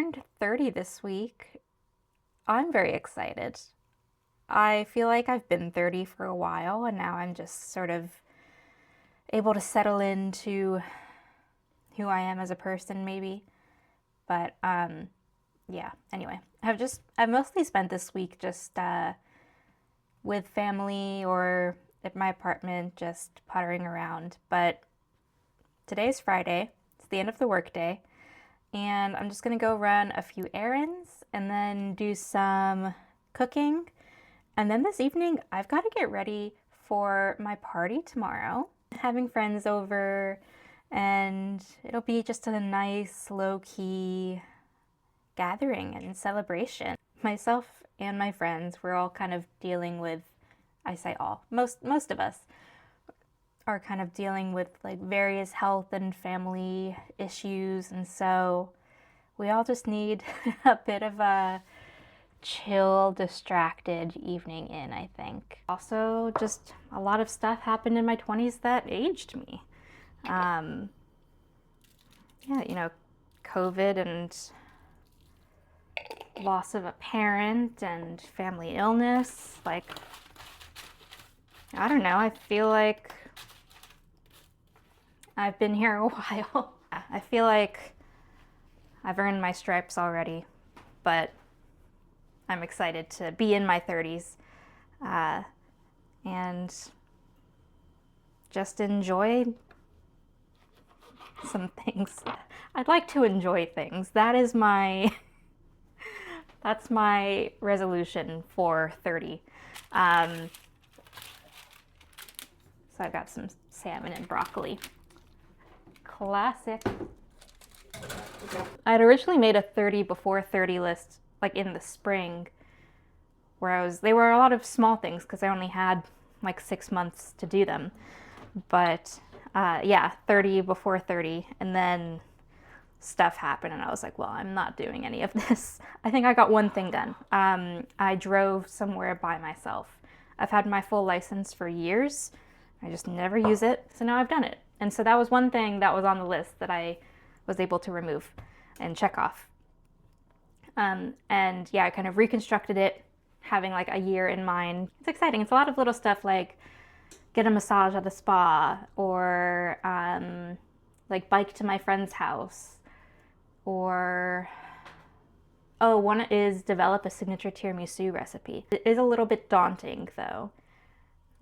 turned 30 this week. I'm very excited. I feel like I've been 30 for a while, and now I'm just sort of able to settle into who I am as a person, maybe. But yeah, anyway, I've mostly spent this week just with family or at my apartment, just puttering around. But today's Friday, it's the end of the workday, and I'm just gonna go run a few errands and then do some cooking. And then this evening, I've got to get ready for my party tomorrow. Having friends over, and it'll be just a nice, low-key gathering and celebration. Myself and my friends, we're all kind of dealing with, I say all, most of us are kind of dealing with like various health and family issues, and so we all just need a bit of a chill, distracted evening in, I think. Also, just a lot of stuff happened in my 20s that aged me. Yeah, COVID and loss of a parent and family illness. Like, I don't know, I feel like I've been here a while. I feel like I've earned my stripes already, but I'm excited to be in my 30s and just enjoy some things. I'd like to enjoy things. That's my resolution for 30. So I've got some salmon and broccoli. Classic. I had originally made a 30 before 30 list like in the spring, where they were a lot of small things because I only had like 6 months to do them. But yeah, 30 before 30, and then stuff happened and I was like, well, I'm not doing any of this. I think I got one thing done. I drove somewhere by myself. I've had my full license for years. I just never use it, so now I've done it. And so that was one thing that was on the list that I was able to remove and check off. And yeah, I kind of reconstructed it, having like a year in mind. It's exciting. It's a lot of little stuff like get a massage at the spa, or like bike to my friend's house, or one is develop a signature tiramisu recipe. It is a little bit daunting though.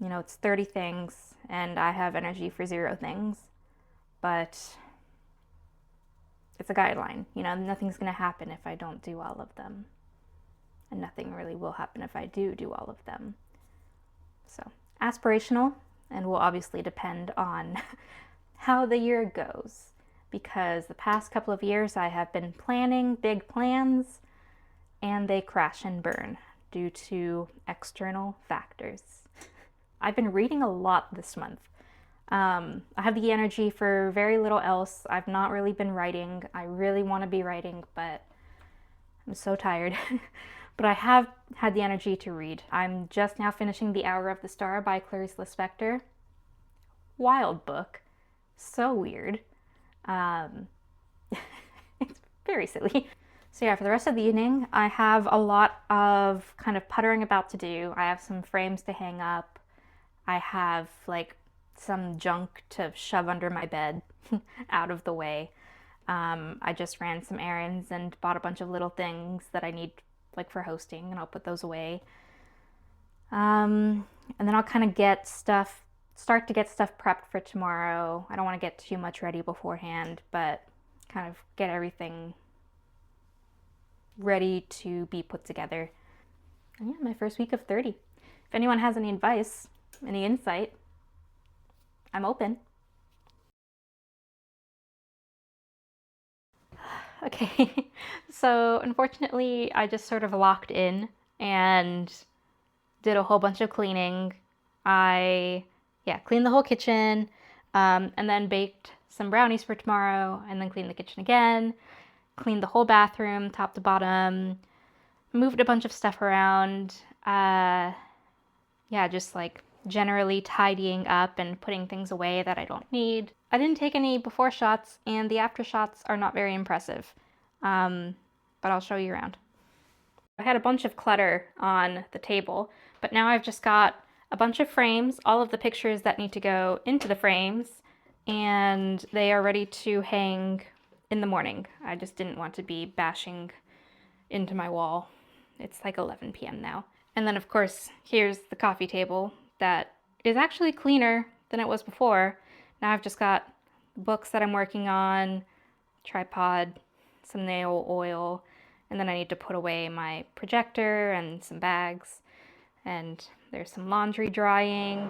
It's 30 things and I have energy for 0 things, but it's a guideline. Nothing's going to happen if I don't do all of them. And nothing really will happen if I do all of them. So, aspirational, and will obviously depend on how the year goes. Because the past couple of years I have been planning big plans, and they crash and burn due to external factors. I've been reading a lot this month. I have the energy for very little else. I've not really been writing. I really want to be writing, but I'm so tired. But I have had the energy to read. I'm just now finishing The Hour of the Star by Clarice Lispector. Wild book. So weird. It's very silly. So yeah, for the rest of the evening, I have a lot of kind of puttering about to do. I have some frames to hang up. I have like some junk to shove under my bed out of the way. I just ran some errands and bought a bunch of little things that I need like for hosting, and I'll put those away. And then I'll kind of start to get stuff prepped for tomorrow. I don't want to get too much ready beforehand, but kind of get everything ready to be put together. And yeah, my first week of 30. If anyone has any advice, any insight, I'm open. Okay, so unfortunately, I just sort of locked in and did a whole bunch of cleaning. I cleaned the whole kitchen, and then baked some brownies for tomorrow, and then cleaned the kitchen again, cleaned the whole bathroom, top to bottom, moved a bunch of stuff around. Just like generally tidying up and putting things away that I don't need. I didn't take any before shots, and the after shots are not very impressive. but I'll show you around. I had a bunch of clutter on the table, but now I've just got a bunch of frames, all of the pictures that need to go into the frames, and they are ready to hang in the morning. I just didn't want to be bashing into my wall. It's like 11 p.m. now. And then of course, here's the coffee table that is actually cleaner than it was before. Now I've just got books that I'm working on, tripod, some nail oil, and then I need to put away my projector and some bags, and there's some laundry drying.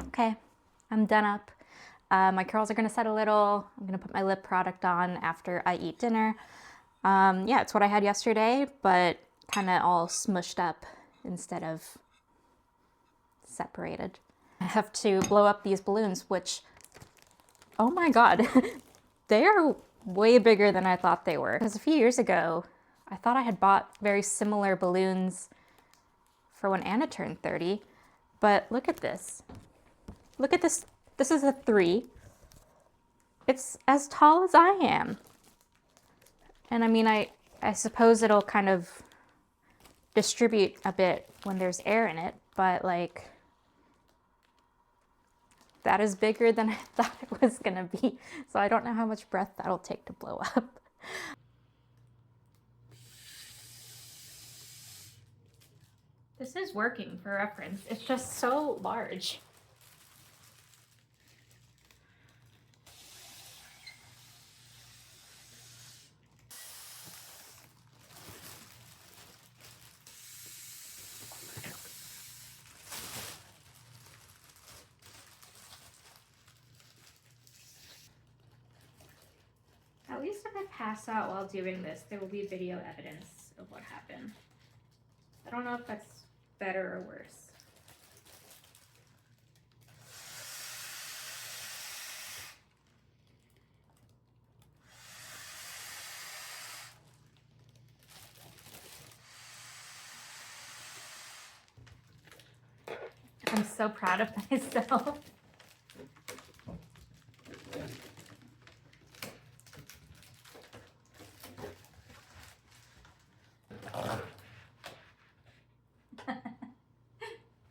Okay, I'm done up. My curls are gonna set a little. I'm gonna put my lip product on after I eat dinner. Yeah, it's what I had yesterday, but kind of all smushed up instead of separated. I have to blow up these balloons, which, oh my God, they are way bigger than I thought they were. Because a few years ago, I thought I had bought very similar balloons for when Anna turned 30, but look at this. Look at this. This is a 3. It's as tall as I am. And I mean, I suppose it'll kind of distribute a bit when there's air in it, but like, that is bigger than I thought it was gonna be. So I don't know how much breath that'll take to blow up. This is working for reference. It's just so large. At least if I pass out while doing this, there will be video evidence of what happened. I don't know if that's better or worse. I'm so proud of myself.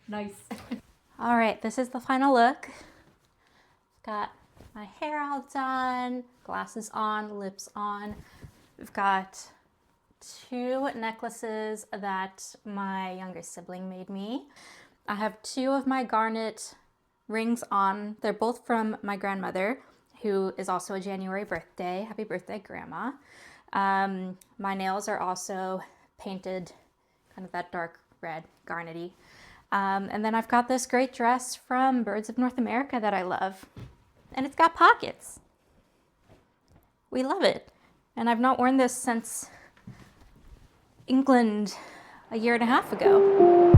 Nice. All right, this is the final look. Got my hair all done, glasses on, lips on. We've got 2 necklaces that my younger sibling made me. I have 2 of my garnet rings on. They're both from my grandmother, who is also a January birthday. Happy birthday, Grandma. My nails are also painted kind of that dark red, garnety. And then I've got this great dress from Birds of North America that I love. And it's got pockets. We love it. And I've not worn this since England a year and a half ago.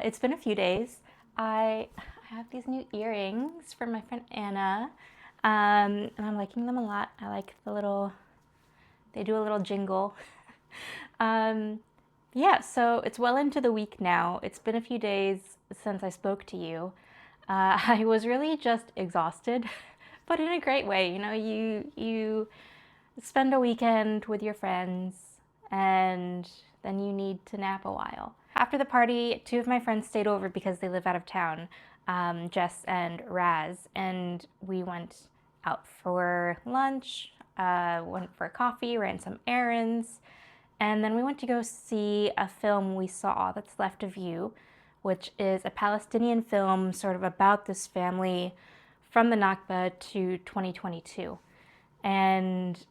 It's been a few days. I have these new earrings from my friend Anna, and I'm liking them a lot. I like they do a little jingle. Yeah, so it's well into the week now. It's been a few days since I spoke to you. I was really just exhausted, but in a great way. You know, you spend a weekend with your friends and then you need to nap a while. After the party, two of my friends stayed over because they live out of town, Jess and Raz, and we went out for lunch, went for coffee, ran some errands, and then we went to go see a film we saw that's left of you, which is a Palestinian film sort of about this family from the Nakba to 2022. And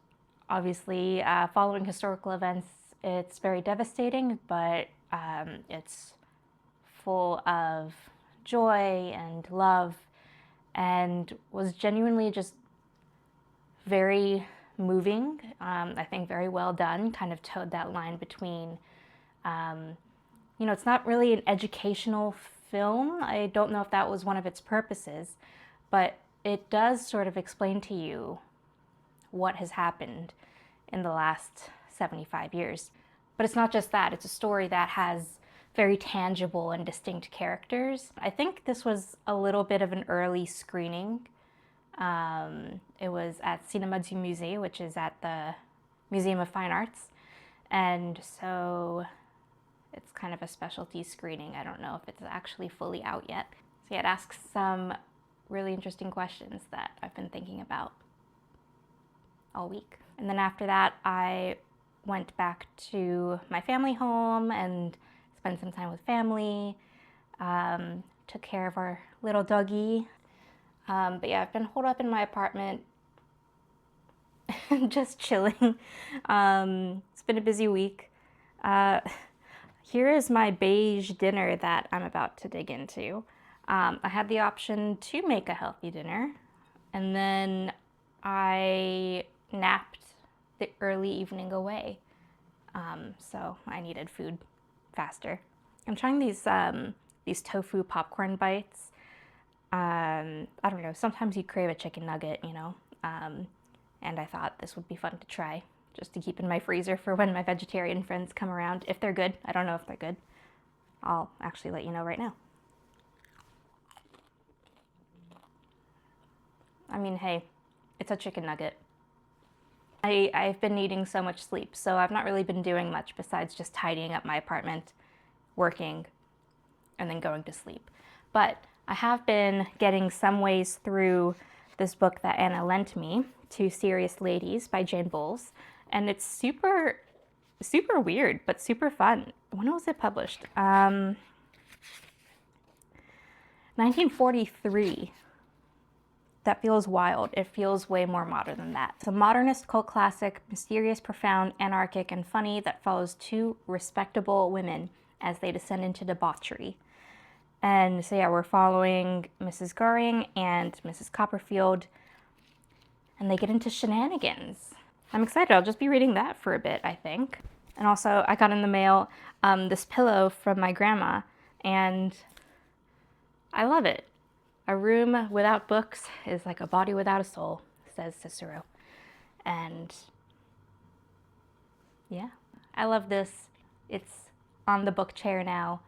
obviously, following historical events, it's very devastating, but it's full of joy and love, and was genuinely just very moving. I think very well done, kind of towed that line between, you know, it's not really an educational film. I don't know if that was one of its purposes, but it does sort of explain to you what has happened in the last 75 years. But it's not just that, it's a story that has very tangible and distinct characters. I think this was a little bit of an early screening. It was at Cinema du Musée, which is at the Museum of Fine Arts. And so it's kind of a specialty screening. I don't know if it's actually fully out yet. So yeah, it asks some really interesting questions that I've been thinking about all week. And then after that, I went back to my family home and spent some time with family, took care of our little doggy. But yeah, I've been holed up in my apartment, just chilling. It's been a busy week. Here is my beige dinner that I'm about to dig into. I had the option to make a healthy dinner, and then I napped the early evening away. So I needed food faster. I'm trying these tofu popcorn bites. I don't know, sometimes you crave a chicken nugget, you know, and I thought this would be fun to try, just to keep in my freezer for when my vegetarian friends come around, if they're good. I don't know if they're good. I'll actually let you know right now. I mean, hey, it's a chicken nugget. I've been needing so much sleep, so I've not really been doing much besides just tidying up my apartment, working, and then going to sleep. But I have been getting some ways through this book that Anna lent me, Two Serious Ladies by Jane Bowles, and it's super weird, but super fun. When was it published? 1943. That feels wild. It feels way more modern than that. It's a modernist cult classic, mysterious, profound, anarchic, and funny that follows two respectable women as they descend into debauchery. And so yeah, we're following Mrs. Goring and Mrs. Copperfield, and they get into shenanigans. I'm excited. I'll just be reading that for a bit, I think. And also, I got in the mail this pillow from my grandma, and I love it. A room without books is like a body without a soul, says Cicero. And yeah, I love this. It's on the book chair now,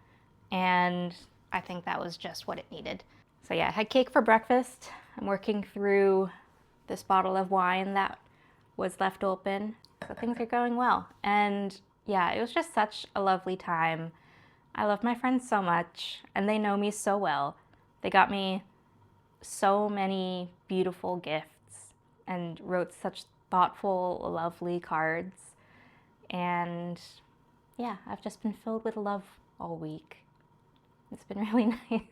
and I think that was just what it needed. So yeah, I had cake for breakfast. I'm working through this bottle of wine that was left open. So things are going well. And yeah, it was just such a lovely time. I love my friends so much, and they know me so well. They got me so many beautiful gifts and wrote such thoughtful, lovely cards. And yeah, I've just been filled with love all week. It's been really nice.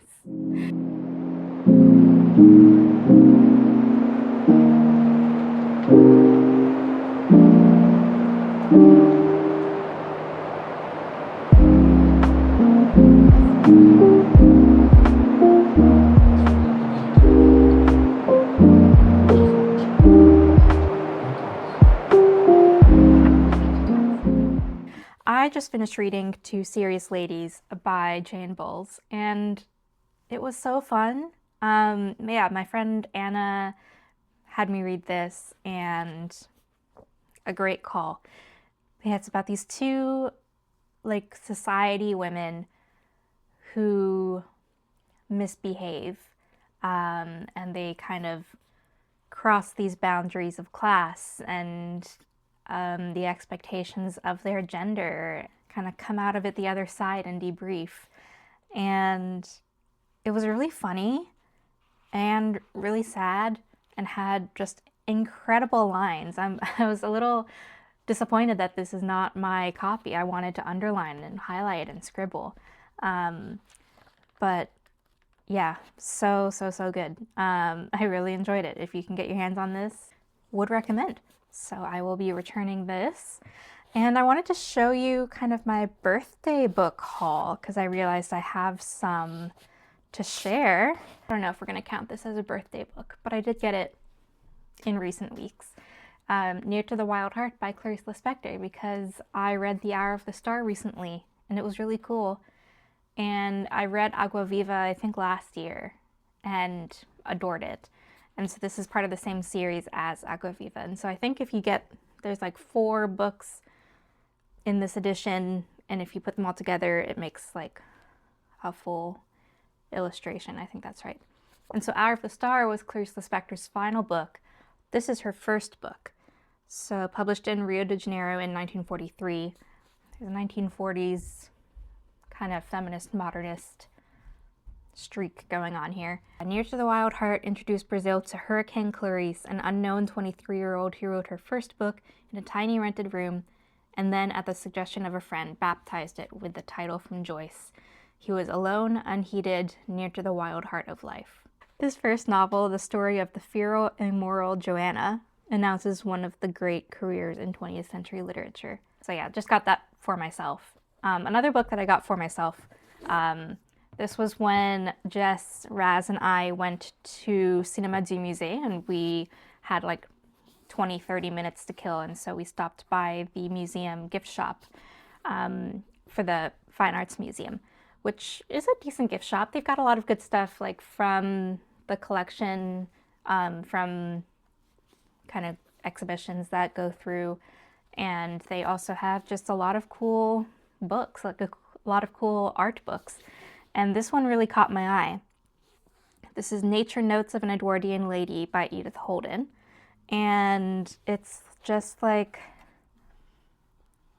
I I just finished reading Two Serious Ladies by Jane Bowles, and it was so fun. Yeah, my friend Anna had me read this, and a great call. Yeah, it's about these two, like, society women who misbehave, and they kind of cross these boundaries of class and the expectations of their gender, kind of come out of it the other side and debrief. And it was really funny and really sad and had just incredible lines. I was a little disappointed that this is not my copy. I wanted to underline and highlight and scribble. But yeah, so good. I really enjoyed it. If you can get your hands on this, would recommend. So I will be returning this. And I wanted to show you kind of my birthday book haul because I realized I have some to share. I don't know if we're going to count this as a birthday book, but I did get it in recent weeks. Near to the Wild Heart by Clarice Lispector, because I read The Hour of the Star recently and it was really cool. And I read Agua Viva, I think last year, and adored it. And so this is part of the same series as Agua Viva. And so I think if you get, there's like 4 books in this edition, and if you put them all together, it makes like a full illustration. I think that's right. And so Hour of the Star was Clarice Lispector's final book. This is her first book. So published in Rio de Janeiro in 1943. There's a 1940s kind of feminist modernist streak going on here. Near to the Wild Heart introduced Brazil to Hurricane Clarice, an unknown 23-year-old who wrote her first book in a tiny rented room, and then at the suggestion of a friend baptized it with the title from Joyce. He was alone, unheeded, near to the wild heart of life. His first novel, the story of the feral, immoral Joanna, announces one of the great careers in 20th century literature. So yeah, just got that for myself. Another book that I got for myself, this was when Jess, Raz, and I went to Cinema du Musée, and we had like 20-30 minutes to kill, and so we stopped by the museum gift shop for the Fine Arts Museum, which is a decent gift shop. They've got a lot of good stuff, like from the collection, from kind of exhibitions that go through, and they also have just a lot of cool books, like a lot of cool art books. And this one really caught my eye. This is Nature Notes of an Edwardian Lady by Edith Holden. And it's just like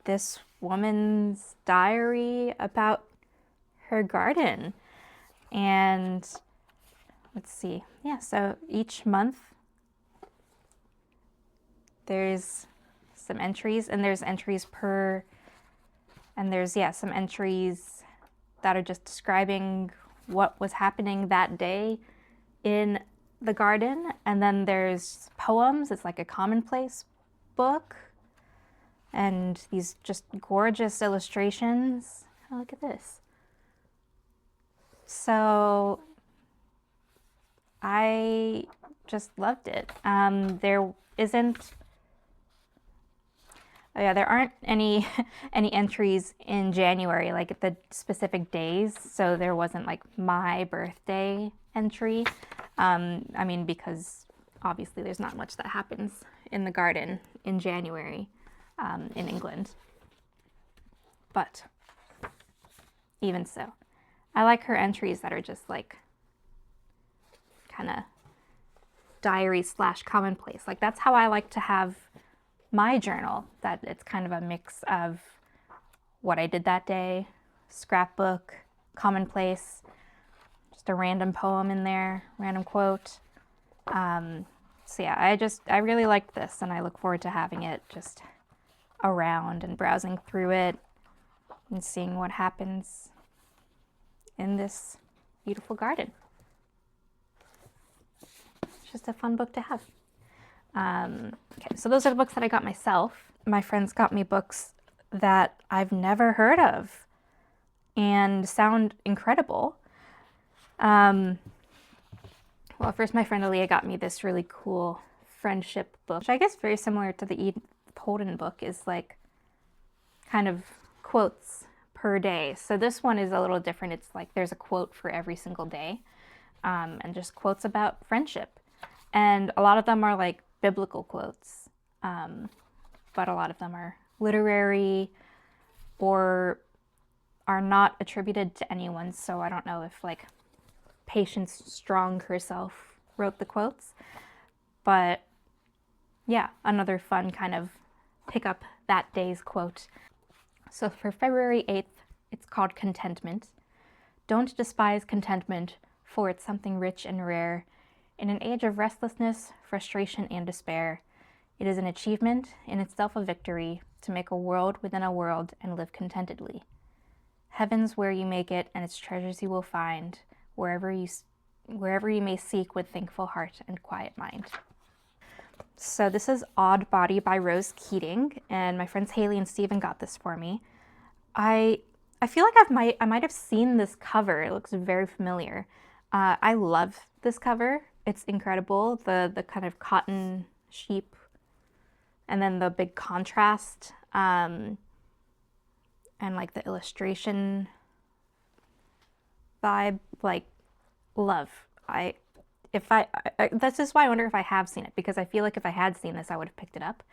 this woman's diary about her garden. And let's see. Yeah, so each month there's some entries, and there's entries per, and there's, yeah, some entries that are just describing what was happening that day in the garden. And then there's poems. It's like a commonplace book. And these just gorgeous illustrations. Oh, look at this. So I just loved it. There isn't... Oh yeah, there aren't any entries in January, like at the specific days, so there wasn't like my birthday entry. I mean, because obviously there's not much that happens in the garden in January in England. But even so, I like her entries that are just like kind of diary / commonplace. Like that's how I like to have my journal, that it's kind of a mix of what I did that day, scrapbook, commonplace, just a random poem in there, random quote. So yeah, I really liked this, and I look forward to having it just around and browsing through it and seeing what happens in this beautiful garden. It's just a fun book to have. Okay, so those are the books that I got myself. My friends got me books that I've never heard of and sound incredible. Well, first my friend Aaliyah got me this really cool friendship book, which I guess very similar to the Edith Holden book, is like kind of quotes per day. So this one is a little different. It's like there's a quote for every single day, and just quotes about friendship. And a lot of them are like biblical quotes, but a lot of them are literary or are not attributed to anyone. So I don't know if like Patience Strong herself wrote the quotes, but yeah, another fun kind of pick up that day's quote. So for February 8th, it's called Contentment. Don't despise contentment, for it's something rich and rare. In an age of restlessness, frustration, and despair, it is an achievement, in itself a victory, to make a world within a world and live contentedly. Heaven's where you make it, and its treasures you will find, wherever you may seek with thankful heart and quiet mind. So this is Odd Body by Rose Keating, and my friends Haley and Steven got this for me. I feel like I might have seen this cover. It looks very familiar. I love this cover. It's incredible. The kind of cotton sheep, and then the big contrast, and like the illustration vibe. Like, love. This is why I wonder if I have seen it, because I feel like if I had seen this, I would have picked it up.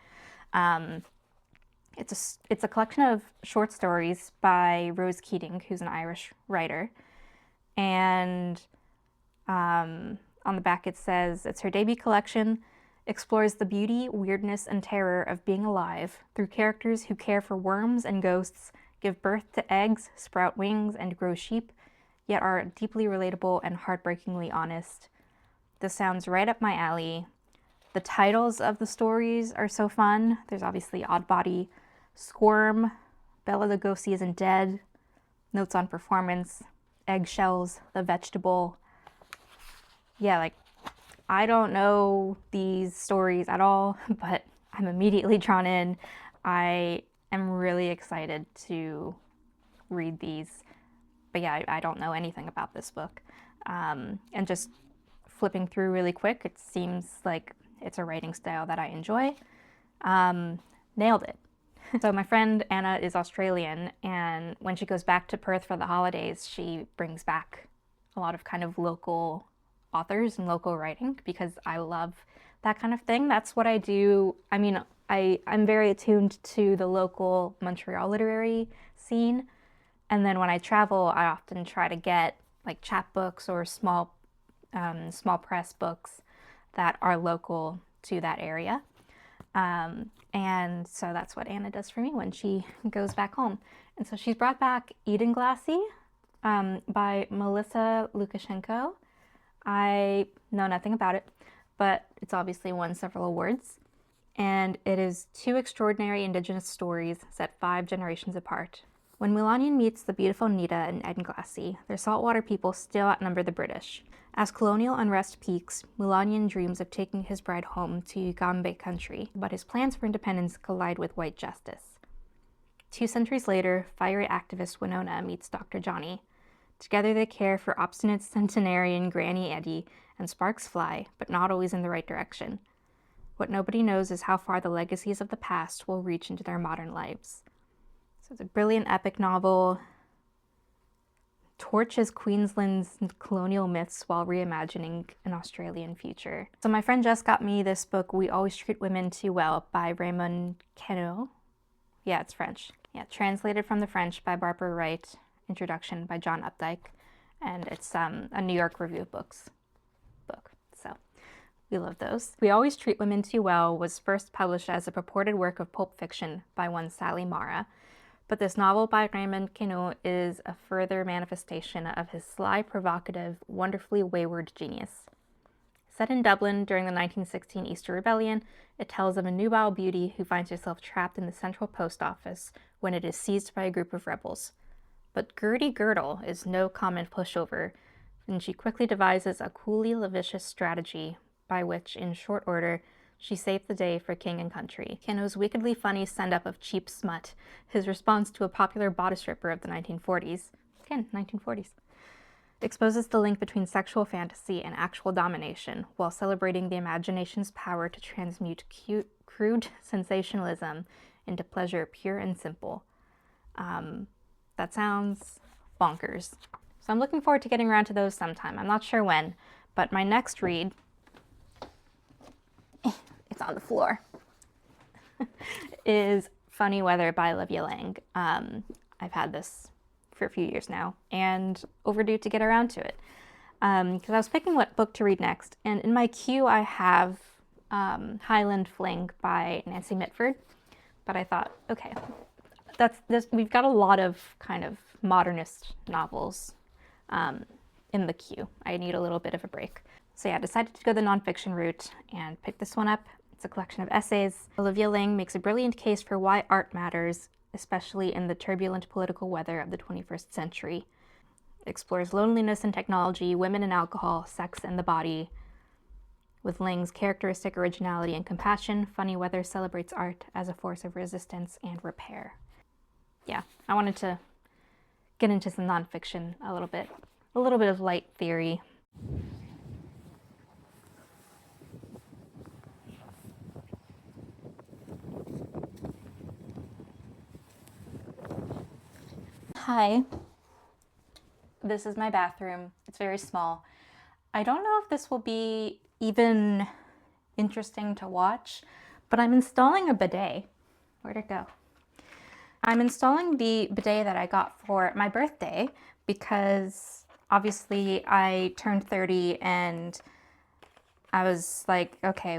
It's a collection of short stories by Rose Keating, who's an Irish writer. And on the back it says, it's her debut collection, explores the beauty, weirdness, and terror of being alive through characters who care for worms and ghosts, give birth to eggs, sprout wings, and grow sheep, yet are deeply relatable and heartbreakingly honest. This sounds right up my alley. The titles of the stories are so fun. There's obviously Odd Body, Squirm, Bella Lugosi Isn't Dead, Notes on Performance, Eggshells, The Vegetable. Yeah, like, I don't know these stories at all, but I'm immediately drawn in. I am really excited to read these. But yeah, I don't know anything about this book. And just flipping through really quick, it seems like it's a writing style that I enjoy. Nailed it. So my friend Anna is Australian, and when she goes back to Perth for the holidays, she brings back a lot of kind of local authors and local writing, because I love that kind of thing. That's what I do. I mean, I'm very attuned to the local Montreal literary scene. And then when I travel, I often try to get like chapbooks or small press books that are local to that area. And so that's what Anna does for me when she goes back home. And so she's brought back Eden Glassy by Melissa Lukashenko. I know nothing about it, but it's obviously won several awards. And it is two extraordinary Indigenous stories set 5 generations apart. When Mulanian meets the beautiful Nita and Eden Glassy, their saltwater people still outnumber the British. As colonial unrest peaks, Mulanian dreams of taking his bride home to Ugambe country, but his plans for independence collide with white justice. 2 centuries later, fiery activist Winona meets Dr. Johnny. Together they care for obstinate centenarian Granny Eddie, and sparks fly, but not always in the right direction. What nobody knows is how far the legacies of the past will reach into their modern lives. So it's a brilliant epic novel. Torches Queensland's colonial myths while reimagining an Australian future. So my friend Jess got me this book, We Always Treat Women Too Well, by Raymond Queneau. Yeah, it's French. Yeah, translated from the French by Barbara Wright. Introduction by John Updike. And it's a New York Review of Books book. So we love those. We Always Treat Women Too Well was first published as a purported work of pulp fiction by one Sally Mara. But this novel by Raymond Queneau is a further manifestation of his sly, provocative, wonderfully wayward genius. Set in Dublin during the 1916 Easter Rebellion, it tells of a nubile beauty who finds herself trapped in the central post office when it is seized by a group of rebels. But Gertie Girdle is no common pushover, and she quickly devises a coolly lascivious strategy by which, in short order, she saved the day for king and country. Queneau's wickedly funny send-up of cheap smut, his response to a popular bodice ripper of the 1940s, again, 1940s, exposes the link between sexual fantasy and actual domination, while celebrating the imagination's power to transmute crude sensationalism into pleasure pure and simple. That sounds bonkers. So I'm looking forward to getting around to those sometime. I'm not sure when, but my next read, it's on the floor, is Funny Weather by Olivia Lang. I've had this for a few years now and overdue to get around to it. Because I was picking what book to read next, and in my queue I have Highland Fling by Nancy Mitford, but I thought, okay, we've got a lot of kind of modernist novels in the queue. I need a little bit of a break. So yeah, I decided to go the nonfiction route and pick this one up. It's a collection of essays. Olivia Lang makes a brilliant case for why art matters, especially in the turbulent political weather of the 21st century. It explores loneliness and technology, women and alcohol, sex and the body. With Lang's characteristic originality and compassion, Funny Weather celebrates art as a force of resistance and repair. Yeah, I wanted to get into some nonfiction a little bit of light theory. Hi, this is my bathroom. It's very small. I don't know if this will be even interesting to watch, but I'm installing a bidet. Where'd it go? I'm installing the bidet that I got for my birthday because obviously I turned 30 and I was like, okay,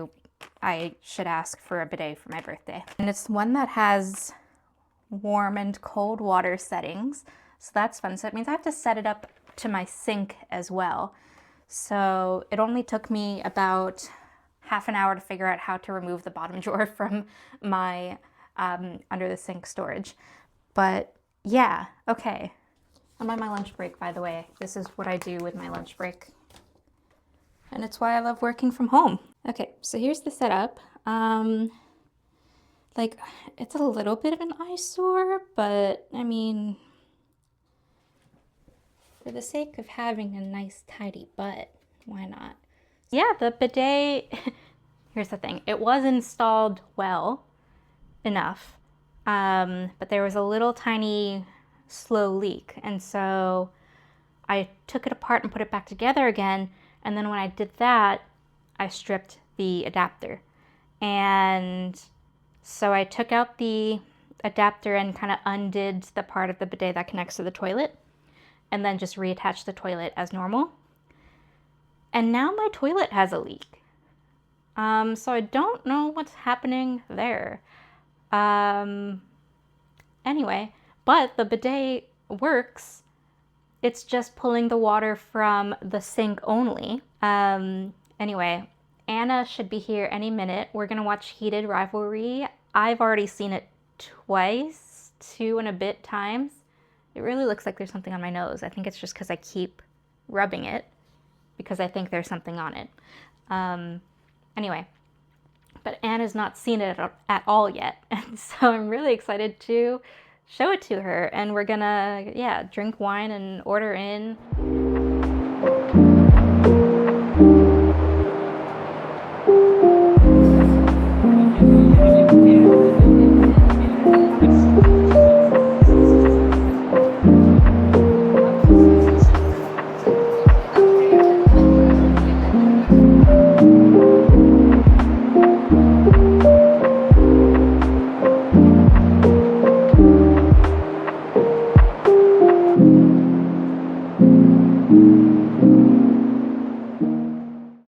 I should ask for a bidet for my birthday. And it's one that has warm and cold water settings, so that's fun. So it means I have to set it up to my sink as well. So it only took me about half an hour to figure out how to remove the bottom drawer from my under the sink storage. But yeah, okay. I'm on my lunch break, by the way. This is what I do with my lunch break. And it's why I love working from home. Okay, so here's the setup. Like, it's a little bit of an eyesore, but I mean, for the sake of having a nice tidy butt, why not? Yeah, the bidet, here's the thing. It was installed well enough, but there was a little tiny slow leak. And so I took it apart and put it back together again. And then when I did that, I stripped the adapter. And so I took out the adapter and kind of undid the part of the bidet that connects to the toilet, and then just reattached the toilet as normal. And now my toilet has a leak. So I don't know what's happening there. Anyway, but the bidet works. It's just pulling the water from the sink only. Anyway, Anna should be here any minute. We're gonna watch Heated Rivalry. I've already seen it twice, 2 and a bit times. It really looks like there's something on my nose. I think it's just because I keep rubbing it because I think there's something on it. Anyway, but Anna's not seen it at all yet. And so I'm really excited to show it to her. And we're gonna, yeah, drink wine and order in.